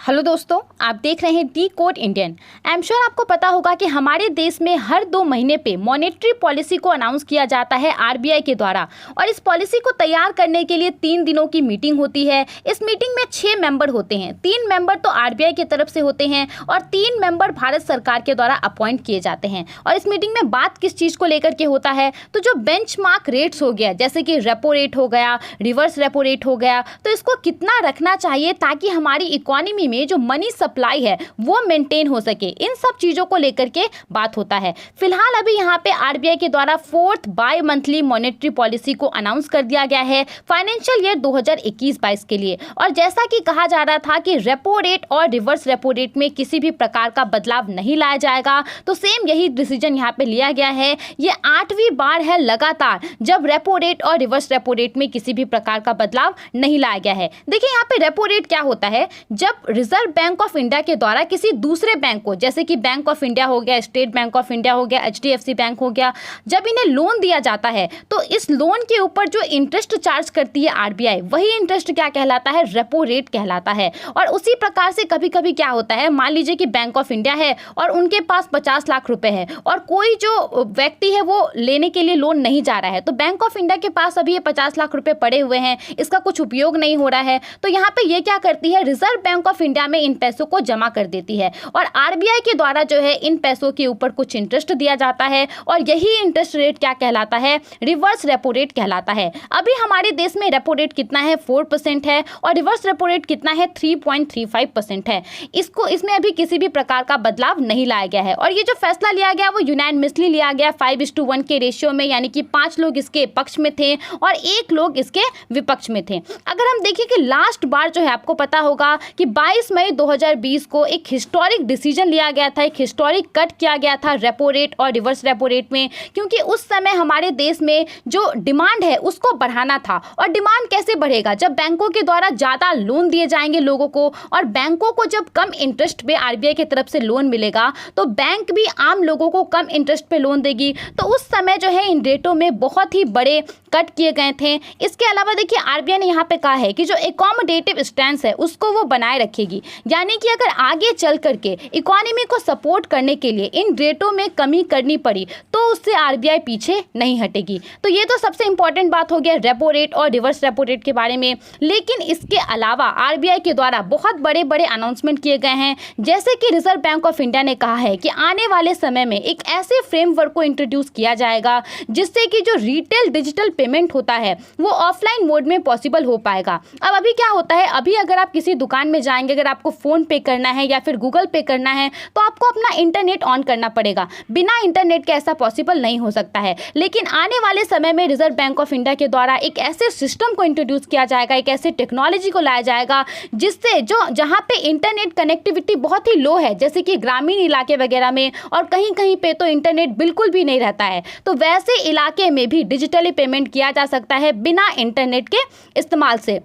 Hello दोस्तों, आप देख रहे हैं D code Indian. I am sure आपको पता होगा कि हमारे देश में हर 2 महीने पे मॉनेटरी पॉलिसी को अनाउंस किया जाता है आरबीआई के द्वारा, और इस पॉलिसी को तैयार करने के लिए 3 दिनों की मीटिंग होती है। इस मीटिंग में 6 मेंबर होते हैं। 3 मेंबर तो आरबीआई की तरफ से होते हैं और 3 मेंबर भारत सरकार के द्वारा अपॉइंट किए जाते हैं। और इस मीटिंग में बात किस चीज़ को लेकर के होता है, तो जो बेंचमार्क रेट्स हो गया, जैसे कि रेपो रेट हो गया, रिवर्स रेपो रेट हो गया, तो इसको कितना रखना चाहिए ताकि हमारी इकोनॉमी में जो मनी सप्लाई है वो मेंटेन हो सके, इन सब चीजों को लेकर के बात होता है। फिलहाल अभी यहाँ पे आरबीआई के द्वारा 4th by monthly monetary policy को अनाउंस कर दिया गया है फाइनेंशियल ईयर 2021-22 के लिए। और जैसा कि कहा जा रहा था कि रेपो रेट और रिवर्स रेपो रेट में किसी भी प्रकार का बदलाव नहीं लाया जाएगा, तो सेम यही डिसीजन यहाँ पे लिया गया है। ये 8वीं बार है लगातार जब रेपो रेट और रिवर्स रेपो रेट में किसी भी प्रकार का बदलाव नहीं लाया गया है। देखिए यहाँ पे रेपो रेट क्या होता है, जब रिजर्व बैंक ऑफ इंडिया के द्वारा किसी दूसरे बैंक को, जैसे कि बैंक ऑफ इंडिया हो गया, स्टेट बैंक ऑफ इंडिया हो गया, एचडीएफसी बैंक हो गया, जब इन्हें लोन दिया जाता है तो इस लोन के ऊपर जो इंटरेस्ट चार्ज करती है आरबीआई, वही इंटरेस्ट क्या कहलाता है, रेपो रेट कहलाता है। और उसी प्रकार से कभी कभी क्या होता है, मान लीजिए कि बैंक ऑफ इंडिया है और उनके पास 50 लाख रुपए है और कोई जो व्यक्ति है वो लेने के लिए लोन नहीं जा रहा है, तो बैंक ऑफ इंडिया के पास अभी ये 50 लाख रुपए पड़े हुए हैं, इसका कुछ उपयोग नहीं हो रहा है, तो यहाँ पे ये क्या करती है, रिजर्व बैंक ऑफ इंडिया में इन पैसों को जमा कर देती है और आरबीआई के द्वारा जो है इन पैसों के ऊपर कुछ इंटरेस्ट दिया जाता है और यही इंटरेस्ट रेट क्या कहलाता है, रिवर्स रेपो रेट कहलाता है। अभी हमारे देश में रेपो रेट कितना है, 4% है और रिवर्स रेपो रेट कितना है, 3.35% है। इसमें अभी किसी भी प्रकार का बदलाव नहीं लाया गया है और ये जो फैसला लिया गया वो यूनानिमसली लिया गया 5:1 के रेशियो में, यानी कि 5 लोग इसके पक्ष में थे और 1 लोग इसके विपक्ष में थे। अगर हम देखें कि लास्ट बार जो है, आपको पता होगा कि 22 मई 2020 को एक हिस्टोरिक डिसीजन लिया गया था, एक हिस्टोरिक कट किया गया था रेपो रेट और रिवर्स रेपो रेट में, क्योंकि उस समय हमारे देश में जो डिमांड है उसको बढ़ाना था। और डिमांड कैसे बढ़ेगा, जब बैंकों के द्वारा ज़्यादा लोन दिए जाएंगे लोगों को, और बैंकों को जब कम इंटरेस्ट पे आरबीआई की तरफ से लोन मिलेगा तो बैंक भी आम लोगों को कम इंटरेस्ट पे लोन देगी। तो उस समय जो है इन रेटों में बहुत ही बड़े कट किए गए थे। इसके अलावा देखिए आरबीआई ने यहाँ पे कहा है कि जो एकोमोडेटिव स्टैंस है उसको वो बनाए रखेगी, यानी कि अगर आगे चल करके इकोनॉमी को सपोर्ट करने के लिए इन रेटों में कमी करनी पड़ी तो उससे आरबीआई पीछे नहीं हटेगी। तो ये तो सबसे इंपॉर्टेंट बात हो गया रेपो रेट और रिवर्स रेपो रेट के बारे में। लेकिन इसके अलावा आरबीआई के द्वारा बहुत बड़े बड़े अनाउंसमेंट किए गए हैं, जैसे कि रिजर्व बैंक ऑफ इंडिया ने कहा है कि आने वाले समय में एक ऐसे फ्रेमवर्क को इंट्रोड्यूस किया जाएगा जिससे कि जो रिटेल डिजिटल पेमेंट होता है वो ऑफलाइन मोड में पॉसिबल हो पाएगा। अब अभी क्या होता है, अभी अगर आप किसी दुकान में जाएंगे, अगर आपको फोन पे करना है या फिर गूगल पे करना है तो आपको अपना इंटरनेट ऑन करना पड़ेगा, बिना इंटरनेट के ऐसा पॉसिबल नहीं हो सकता है। लेकिन आने वाले समय में रिजर्व बैंक ऑफ इंडिया के द्वारा एक ऐसे सिस्टम को इंट्रोड्यूस किया जाएगा, एक ऐसे टेक्नोलॉजी को लाया जाएगा जिससे जो जहाँ पे इंटरनेट कनेक्टिविटी बहुत ही लो है, जैसे कि ग्रामीण इलाके वगैरह में और कहीं कहीं पे तो इंटरनेट बिल्कुल भी नहीं रहता है, तो वैसे इलाके में भी डिजिटली पेमेंट किया जा सकता है बिना इंटरनेट के इस्तेमाल से।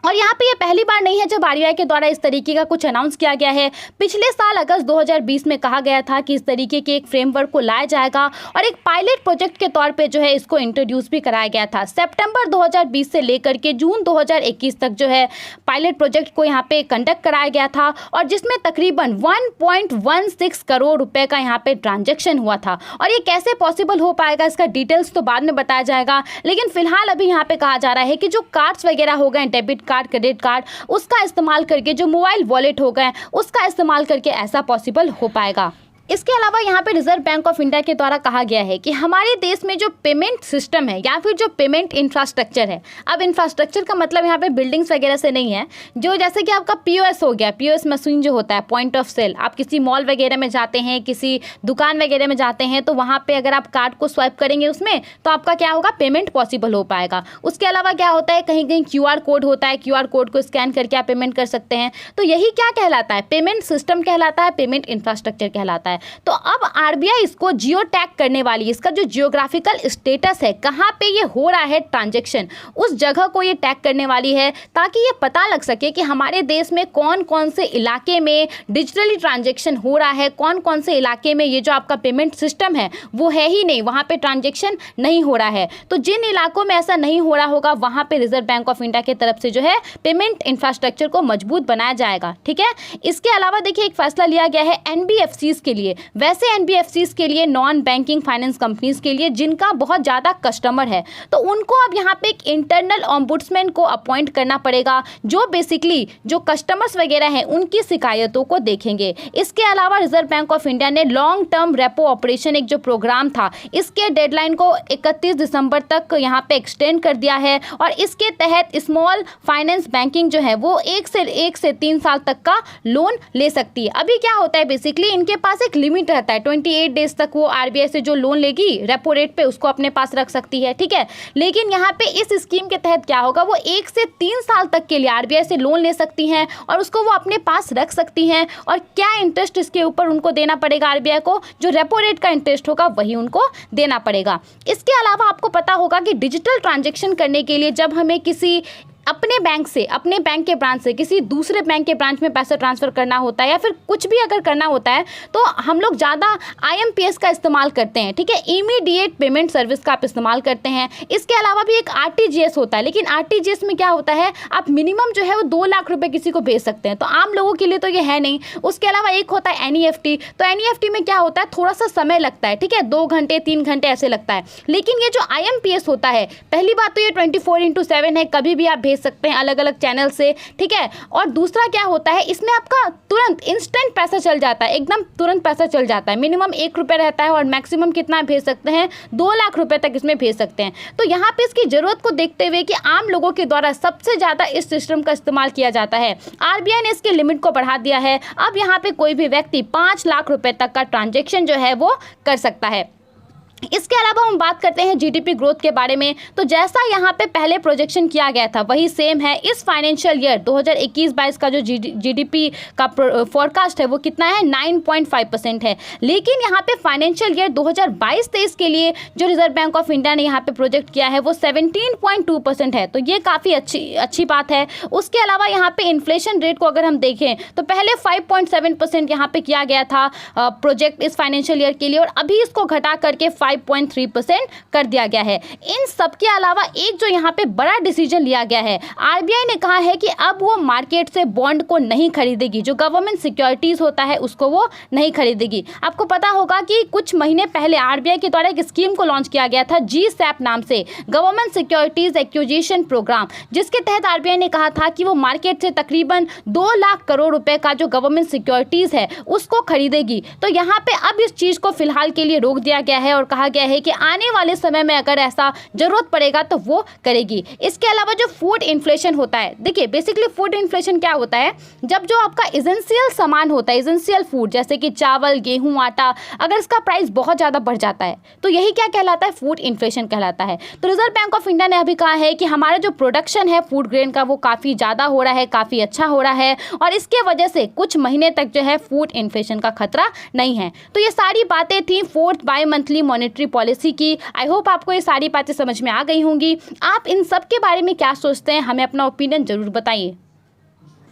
और यहाँ पे ये पहली बार नहीं है जब आरबीआई के द्वारा इस तरीके का कुछ अनाउंस किया गया है। पिछले साल अगस्त 2020 में कहा गया था कि इस तरीके के एक फ्रेमवर्क को लाया जाएगा और एक पायलट प्रोजेक्ट के तौर पे जो है इसको इंट्रोड्यूस भी कराया गया था। सितंबर 2020 से लेकर के जून 2021 तक जो है पायलट प्रोजेक्ट को यहाँ पे कंडक्ट कराया गया था और जिसमें तकरीबन 1.16 करोड़ रुपये का यहाँ पे ट्रांजेक्शन हुआ था। और ये कैसे पॉसिबल हो पाएगा, इसका डिटेल्स तो बाद में बताया जाएगा, लेकिन फिलहाल अभी यहाँ पे कहा जा रहा है कि जो कार्ड्स वगैरह हो गए, डेबिट कार्ड, क्रेडिट कार्ड, उसका इस्तेमाल करके, जो मोबाइल वॉलेट हो गए उसका इस्तेमाल करके ऐसा पॉसिबल हो पाएगा। इसके अलावा यहाँ पे रिजर्व बैंक ऑफ इंडिया के द्वारा कहा गया है कि हमारे देश में जो पेमेंट सिस्टम है या फिर जो पेमेंट इंफ्रास्ट्रक्चर है, अब इंफ्रास्ट्रक्चर का मतलब यहाँ पे बिल्डिंग्स वगैरह से नहीं है, जो जैसे कि आपका पीओएस हो गया, पीओएस मशीन जो होता है, पॉइंट ऑफ सेल, आप किसी मॉल वगैरह में जाते हैं, किसी दुकान वगैरह में जाते हैं तो वहाँ पे अगर आप कार्ड को स्वाइप करेंगे उसमें तो आपका क्या होगा, पेमेंट पॉसिबल हो पाएगा। उसके अलावा क्या होता है, कहीं कहीं क्यूआर कोड होता है, क्यूआर कोड को स्कैन करके आप पेमेंट कर सकते हैं। तो यही क्या कहलाता है, पेमेंट सिस्टम कहलाता है, पेमेंट इंफ्रास्ट्रक्चर कहलाता है। है। तो अब आरबीआई इसको जियो टैग करने वाली है, इसका जो जियोग्राफिकल स्टेटस है, कहाँ पे ये हो रहा है ट्रांजेक्शन, उस जगह को ये टैग करने वाली है, ताकि ये पता लग सके कि हमारे देश में कौन कौन से इलाके में डिजिटली ट्रांजेक्शन हो रहा है, कौन कौन से इलाके में ये जो आपका पेमेंट सिस्टम है वो है ही नहीं, वहाँ पे ट्रांजेक्शन नहीं हो रहा है। तो जिन इलाकों में ऐसा नहीं हो रहा होगा वहाँ पे रिजर्व बैंक ऑफ इंडिया की तरफ से जो है पेमेंट इंफ्रास्ट्रक्चर को मजबूत बनाया जाएगा। ठीक है, इसके अलावा देखिए एक फैसला लिया गया है एनबीएफसीज के लिए। वैसे एनबीएफसीज के लिए, नॉन बैंकिंग फाइनेंस कंपनीज के लिए जिनका बहुत ज़्यादा कस्टमर है, तो उनको अब यहाँ पे एक इंटरनल ऑम्बुड्समैन को अपॉइंट करना पड़ेगा, जो बेसिकली जो कस्टमर्स वगैरह हैं उनकी शिकायतों को देखेंगे। इसके अलावा रिजर्व बैंक ऑफ इंडिया ने लॉन्ग टर्म रेपो ऑपरेशन एक जो प्रोग्राम था, इसके डेडलाइन को 31 दिसंबर तक यहाँ पे एक्सटेंड कर दिया है, और इसके तहत स्मॉल फाइनेंस बैंकिंग जो है वो 1 से 3 साल तक का लोन ले सकती है। अभी क्या होता है, बेसिकली इनके पास एक लिमिट रहता है, 28 डेज तक वो आरबीआई से जो लोन लेगी रेपो रेट पे उसको अपने पास रख सकती है। ठीक है, लेकिन यहाँ पे इस स्कीम के तहत क्या होगा, वो 1 से 3 साल तक के लिए आरबीआई से लोन ले सकती हैं और उसको वो अपने पास रख सकती हैं, और क्या इंटरेस्ट इसके ऊपर उनको देना पड़ेगा आरबीआई को, जो रेपो रेट का इंटरेस्ट होगा वही उनको देना पड़ेगा। इसके अलावा आपको पता होगा कि डिजिटल ट्रांजैक्शन करने के लिए जब हमें किसी अपने बैंक से, अपने बैंक के ब्रांच से किसी दूसरे बैंक के ब्रांच में पैसा ट्रांसफ़र करना होता है, या फिर कुछ भी अगर करना होता है, तो हम लोग ज़्यादा आईएमपीएस का इस्तेमाल करते हैं। ठीक है, इमीडिएट पेमेंट सर्विस का आप इस्तेमाल करते हैं। इसके अलावा भी एक आरटीजीएस होता है, लेकिन आरटीजीएस में क्या होता है, आप मिनिमम जो है वो 2 लाख रुपए किसी को भेज सकते हैं, तो आम लोगों के लिए तो ये है नहीं। उसके अलावा एक होता है एनईएफटी, तो एनईएफटी में क्या होता है, थोड़ा सा समय लगता है। ठीक है, 2 घंटे 3 घंटे ऐसे लगता है। लेकिन ये जो आईएमपीएस होता है, पहली बात तो ये 24/7 है, कभी भी आप भेज सकते हैं अलग अलग चैनल से। ठीक है, और दूसरा क्या होता है, इसमें आपका तुरंत इंस्टेंट पैसा चल जाता है, एकदम तुरंत पैसा चल जाता है। मिनिमम 1 रुपये रहता है और मैक्सिमम कितना भेज सकते हैं, 2 लाख रुपए तक इसमें भेज सकते हैं। तो यहाँ पे इसकी जरूरत को देखते हुए कि आम लोगों के द्वारा सबसे ज़्यादा इस सिस्टम का इस्तेमाल किया जाता है, आरबीआई ने इसकी लिमिट को बढ़ा दिया है। अब यहाँ पे कोई भी व्यक्ति 5 लाख रुपए तक का ट्रांजेक्शन जो है वो कर सकता है। इसके अलावा हम बात करते हैं जीडीपी ग्रोथ के बारे में। तो जैसा यहाँ पे पहले प्रोजेक्शन किया गया था वही सेम है। इस फाइनेंशियल ईयर 2021-22 का जो जीडीपी का फोरकास्ट है वो कितना है, 9.5% है। लेकिन यहाँ पे फाइनेंशियल ईयर 2022-23 के लिए जो रिजर्व बैंक ऑफ इंडिया ने यहाँ पे प्रोजेक्ट किया है वो 17.2% है। तो ये काफ़ी अच्छी बात है। उसके अलावा यहाँ पे इन्फ्लेशन रेट को अगर हम देखें तो पहले 5.7% यहाँ पे किया गया था प्रोजेक्ट इस फाइनेंशियल ईयर के लिए, और अभी इसको घटा करके 5.3% कर दिया गया है। इन सब के अलावा एक जो यहाँ पे बड़ा डिसीजन लिया गया है, आरबीआई ने कहा है कि अब वो मार्केट से बॉन्ड को नहीं खरीदेगी, जो गवर्नमेंट सिक्योरिटीज होता है उसको वो नहीं खरीदेगी। आपको पता होगा कि कुछ महीने पहले आरबीआई के द्वारा एक स्कीम को लॉन्च किया गया था GSAP नाम से, गवर्नमेंट सिक्योरिटीज एक्विजिशन प्रोग्राम, जिसके तहत आरबीआई ने कहा था कि वो मार्केट से तकरीबन 2 लाख करोड़ रुपए का जो गवर्नमेंट सिक्योरिटीज है उसको खरीदेगी। तो यहाँ पे अब इस चीज को फिलहाल के लिए रोक दिया गया है और कहा गया है कि आने वाले समय में अगर ऐसा जरूरत पड़ेगा तो वो करेगी। इसके अलावा जो फूड इन्फ्लेशन होता है, देखिए बेसिकली फूड इन्फ्लेशन क्या होता है, जब जो आपका एसेंशियल सामान होता है, एसेंशियल फूड जैसे कि चावल, गेहूं, आटा, अगर इसका प्राइस बहुत ज़्यादा बढ़ जाता है तो यही क्या कहलाता है, फूड इन्फ्लेशन कहलाता है। तो रिजर्व बैंक ऑफ इंडिया ने अभी कहा है कि हमारा जो प्रोडक्शन है फूड ग्रेन का वो काफ़ी ज़्यादा हो रहा है, काफ़ी अच्छा हो रहा है, और इसके वजह से कुछ महीने तक जो है फूड इन्फ्लेशन का खतरा नहीं है। तो ये सारी बातें थी 4th by monthly monetary policy की। आई होप आपको ये सारी बातें समझ में आ गई होंगी। आप इन सब के बारे में क्या सोचते हैं, हमें अपना ओपिनियन जरूर बताइए।